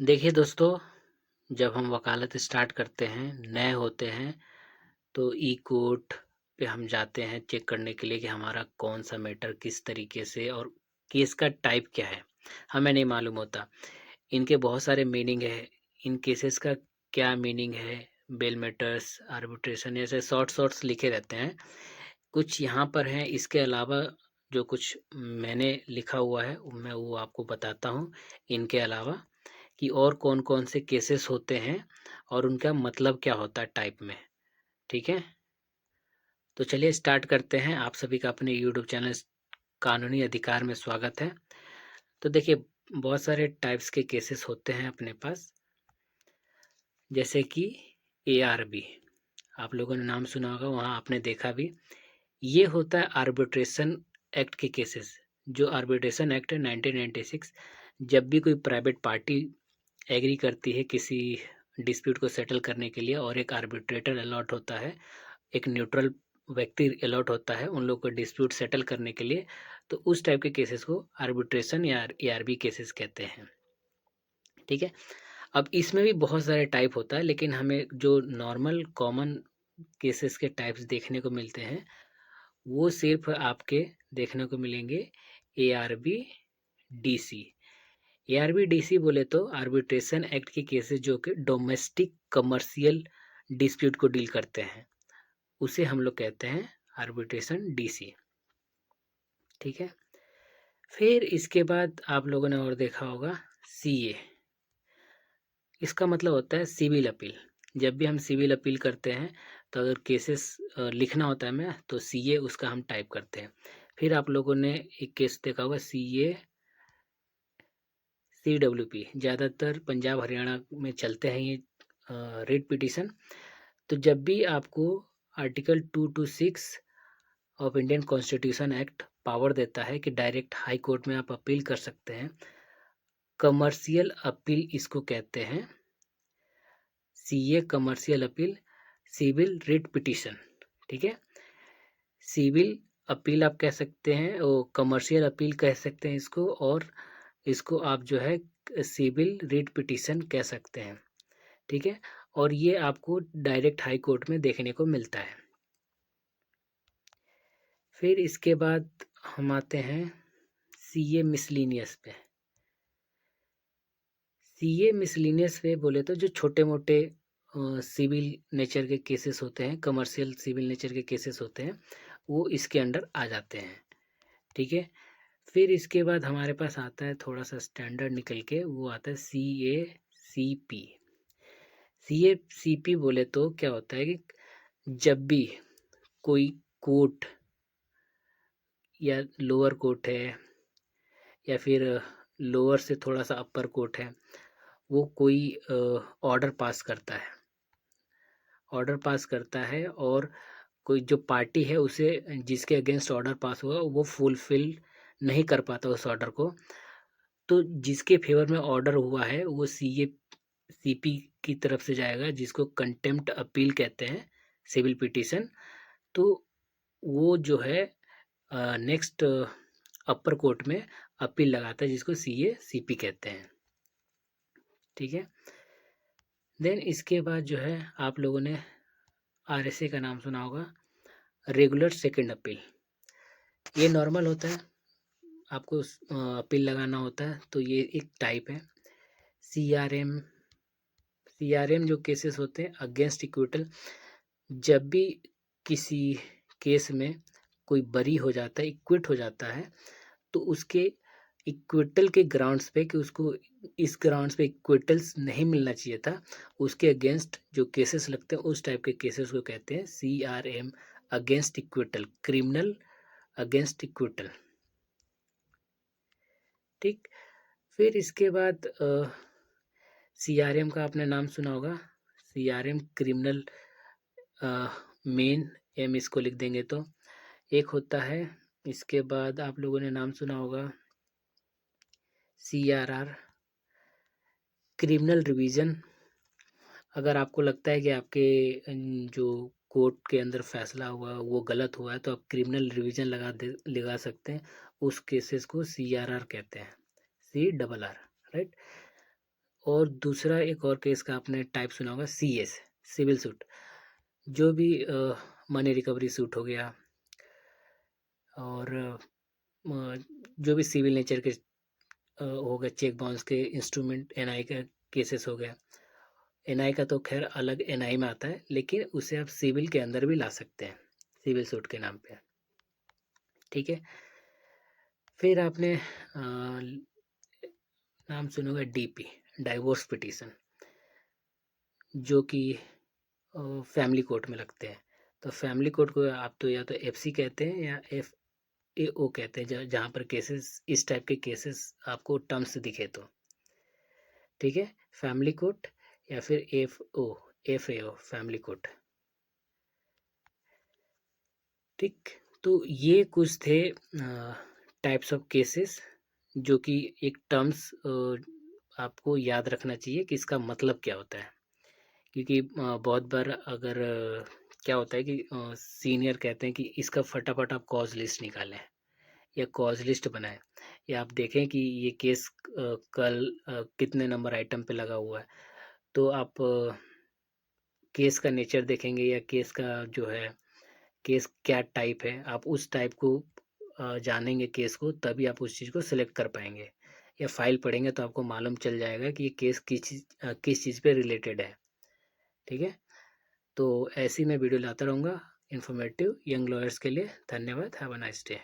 देखिए दोस्तों, जब हम वकालत स्टार्ट करते हैं, नए होते हैं, तो ई कोर्ट पे हम जाते हैं चेक करने के लिए कि हमारा कौन-सा मैटर किस तरीके से और केस का टाइप क्या है, हमें नहीं मालूम होता। इनके बहुत सारे मीनिंग है, इन केसेस का क्या मीनिंग है, बेल मैटर्स, आर्बिट्रेशन ऐसे शॉर्ट्स लिखे रहते हैं। कुछ यहाँ पर हैं, इसके अलावा जो कुछ मैंने लिखा हुआ है, मैं वो आपको बताता हूँ। इनके अलावा कि और कौन-कौन से केसेस होते हैं और उनका मतलब क्या होता है टाइप में, ठीक है? तो चलिए स्टार्ट करते हैं। आप सभी का अपने यूट्यूब चैनल कानूनी अधिकार में स्वागत है। तो देखिए, बहुत सारे टाइप्स के केसेस होते हैं अपने पास, जैसे कि एआरबी, आप लोगों ने नाम सुना होगा, वहाँ आपने देखा भी। ये होता है आर्बिट्रेशन एक्ट के केसेस। जो आर्बिट्रेशन एक्ट है 1996, जब भी कोई प्राइवेट पार्टी एग्री करती है किसी डिस्प्यूट को सेटल करने के लिए और एक आर्बिट्रेटर अलॉट होता है, एक न्यूट्रल व्यक्ति अलॉट होता है उन लोग को डिस्प्यूट सेटल करने के लिए, तो उस टाइप के केसेस को आर्बिट्रेशन या एआरबी केसेस कहते हैं, ठीक है? अब इसमें भी बहुत सारे टाइप होता है, लेकिन हमें जो नॉर्मल कॉमन केसेस के टाइप्स देखने को मिलते हैं, वो सिर्फ आपके देखने को मिलेंगे एआरबी डीसी। एआरबी डीसी बोले तो आर्बिट्रेशन एक्ट के केसेस जो कि डोमेस्टिक कमर्शियल डिस्प्यूट को डील करते हैं, उसे हम लोग कहते हैं आर्बिट्रेशन डीसी, ठीक है? फिर इसके बाद आप लोगों ने और देखा होगा सीए। इसका मतलब होता है सिविल अपील। जब भी हम सिविल अपील करते हैं, तो अगर केसेस लिखना होता है हमें, तो सीए उसका हम टाइप करते हैं। फिर आप लोगों ने एक केस देखा होगा सीए सीडब्ल्यूपी, ज़्यादातर पंजाब हरियाणा में चलते हैं ये रिट पिटीशन। तो जब भी आपको article 226 of Indian constitution act power देता है कि डायरेक्ट हाई कोर्ट में आप अपील कर सकते हैं, कमर्शियल अपील इसको कहते हैं। CA commercial appeal, civil writ petition, ठीक है? सिविल अपील आप कह सकते हैं और कमर्शियल अपील कह सकते हैं इसको, और इसको आप जो है सिविल रिट पिटीशन कह सकते हैं, ठीक है? और ये आपको डायरेक्ट हाई कोर्ट में देखने को मिलता है। फिर इसके बाद हम आते हैं सीए मिसलिनियस पे। सीए मिसलिनियस पे बोले तो जो छोटे मोटे सिविल नेचर के केसेस होते हैं, कमर्शियल सिविल नेचर के केसेस होते हैं, वो इसके अंडर आ जाते हैं, ठीक है? फिर इसके बाद हमारे पास आता है थोड़ा सा स्टैंडर्ड निकल के, वो आता है सी ए सी पी। सी ए सी पी बोले तो क्या होता है कि जब भी कोई कोर्ट या लोअर कोर्ट है या फिर लोअर से थोड़ा सा अपर कोर्ट है, वो कोई ऑर्डर पास करता है, ऑर्डर पास करता है और कोई जो पार्टी है उसे, जिसके अगेंस्ट ऑर्डर पास हुआ, वो फुलफिल नहीं कर पाता उस ऑर्डर को, तो जिसके फेवर में ऑर्डर हुआ है वो सीए सीपी की तरफ से जाएगा, जिसको कंटेम्प्ट अपील कहते हैं, सिविल पिटीशन। तो वो जो है नेक्स्ट अपर कोर्ट में अपील लगाता है, जिसको सीए सीपी कहते हैं, ठीक है? देन इसके बाद जो है आप लोगों ने आरएसए का नाम सुना होगा, रेगुलर सेकंड अपील। ये नॉर्मल होता है, आपको अपील लगाना होता है, तो ये एक टाइप है। सीआरएम, सीआरएम जो केसेस होते हैं अगेंस्ट इक्विटल, जब भी किसी केस में कोई बरी हो जाता है, इक्विट हो जाता है, तो उसके इक्विटल के ग्राउंड्स पे कि उसको इस ग्राउंड्स पे इक्विटल्स नहीं मिलना चाहिए था, उसके अगेंस्ट जो केसेस लगते हैं उस टाइप के केसेस को कहते हैं CRM, against acquittal, criminal against acquittal, ठीक? फिर इसके बाद सीआरएम का आपने नाम सुना होगा, सीआरएम क्रिमिनल मेन एम, इसको लिख देंगे तो एक होता है। इसके बाद आप लोगों ने नाम सुना होगा सीआरआर, क्रिमिनल रिवीजन। अगर आपको लगता है कि आपके जो कोर्ट के अंदर फैसला हुआ वो गलत हुआ है, तो आप क्रिमिनल रिवीजन लगा सकते हैं, उस केसेस को सीआरआर कहते हैं, सी डबल आर, राइट? और दूसरा एक और केस का आपने टाइप सुना होगा, CS, सिविल सूट। जो भी मनी रिकवरी सूट हो गया, और जो भी सिविल नेचर के हो गए, चेक बाउंस के इंस्ट्रूमेंट, NI का केसेस हो गया। NI का तो खैर अलग NI में आता है, लेकिन उसे आप सिविल के अंदर भी ला सकते हैं, सिविल सूट के नाम पे। ठीक है। फिर आपने नाम सुनोगे DP, डाइवोर्स पिटीशन, जो कि फैमिली कोर्ट में लगते हैं। तो फैमिली कोर्ट को आप तो या तो FC कहते हैं या FAO कहते हैं, जहाँ पर केसेस, इस टाइप के केसेस आपको टर्म्स दिखे तो। ठीक है, फैमिली कोर्ट या फिर FAO, फैमिली कोर्ट। ठीक, तो ये कुछ थे टाइप्स ऑफ केसेस, जो कि एक टर्म्स आपको याद रखना चाहिए कि इसका मतलब क्या होता है। क्योंकि बहुत बार अगर क्या होता है कि सीनियर कहते हैं कि इसका फटाफट आप कॉज लिस्ट निकालें या कॉज लिस्ट बनाएं, या आप देखें कि ये केस कल कितने नंबर आइटम पे लगा हुआ है। तो आप केस का नेचर देखेंगे या केस का जो है, केस क्या टाइप है, आप उस टाइप को जानेंगे केस को, तभी आप उस चीज़ को सिलेक्ट कर पाएंगे। या फाइल पढ़ेंगे तो आपको मालूम चल जाएगा कि ये केस किस चीज़ पे रिलेटेड है। ठीक है, तो ऐसी मैं वीडियो लाता रहूँगा इन्फॉर्मेटिव यंग लॉयर्स के लिए। धन्यवाद, हैव अ नाइस डे।